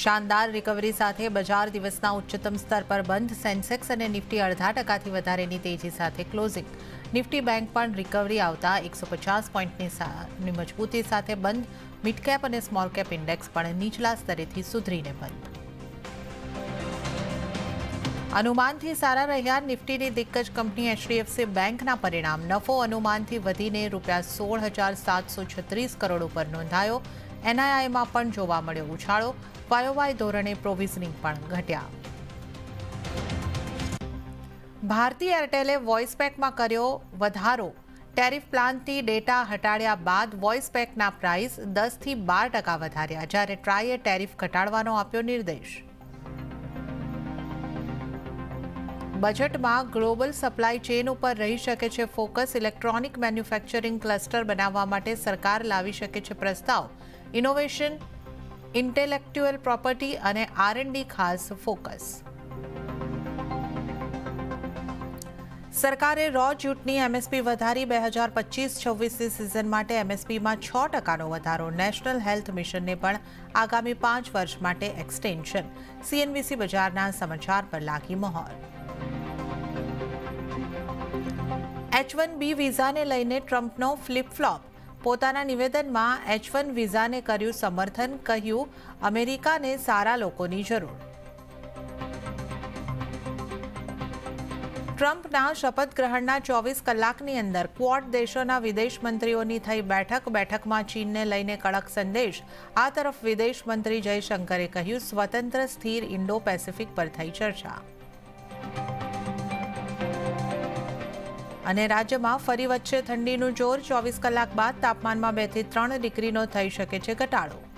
શાનદાર રિકવરી સાથે બજાર દિવસના ઉચ્ચતમ સ્તર પર બંધ. સેન્સેક્સ અને નિફ્ટી 0.5% વધારેની તેજી સાથે ક્લોઝિંગ. નિફ્ટી બેંક પણ રિકવરી આવતા 150 પોઈન્ટની મજબૂતી સાથે બંધ. મિડ કેપ અને સ્મોલ કેપ ઇન્ડેક્સ પણ નીચલા સ્તરેથી સુધરીને બંધ. અનુમાનથી સારા રહ્યા નિફ્ટીની દિગ્ગજ કંપની એચડીએફસી બેંકના પરિણામ. નફો અનુમાનથી વધીને ₹16,736 કરોડ ઉપર નોંધાયો. એનઆઈઆઈમાં પણ જોવા મળ્યો ઉછાળો. વાયોવાય ધોરણે પ્રોવિઝનિંગ પણ ઘટ્યા. ભારતી એરટેલે વોઇસ પેકમાં કર્યો વધારો. ટેરિફ પ્લાનથી ડેટા હટાડ્યા બાદ વોઇસ પેકના પ્રાઇસ 10થી 12% વધાર્યા, જ્યારે ટ્રાઈએ ટેરિફ ઘટાડવાનો આપ્યો નિર્દેશ. બજેટમાં ગ્લોબલ સપ્લાય ચેન ઉપર રહી શકે છે ફોકસ. ઇલેક્ટ્રોનિક મેન્યુફેક્ચરિંગ ક્લસ્ટર બનાવવા માટે સરકાર લાવી શકે છે પ્રસ્તાવ. ઇનોવેશન, ઇન્ટેલેક્ચ્યુઅલ પ્રોપર્ટી અને R&D ખાસ ફોકસ. સરકારે રો જૂટની એમએસપી વધારી. 2025-26ની સિઝન માટે એમએસપીમાં 6%નો વધારો. નેશનલ હેલ્થ મિશનને પણ આગામી 5 વર્ષ માટે એક્સટેન્શન. CNBC બજારના સમાચાર પર લાગી મહોર. H1B વિઝાને લઈને ટ્રમ્પનો ફ્લિપ-ફ્લોપ. પોતાના નિવેદનમાં H1 વિઝાને કર્યું સમર્થન. કહ્યું, અમેરિકાને સારા લોકોની જરૂર. ટ્રમ્પના શપથ ગ્રહણના 24 કલાકની અંદર ક્વોડ દેશોના વિદેશ મંત્રીઓની થઈ બેઠક. બેઠકમાં ચીનને લઈને કડક સંદેશ. આ તરફ વિદેશ મંત્રી જયશંકરે કહ્યું, સ્વતંત્ર સ્થિર ઇન્ડો પેસિફિક પર થઈ ચર્ચા. અને રાજ્યમાં ફરી વધશે ઠંડીનું જોર. 24 કલાક બાદ તાપમાનમાં 2 થી 3 ડિગ્રીનો થઈ શકે છે ઘટાડો.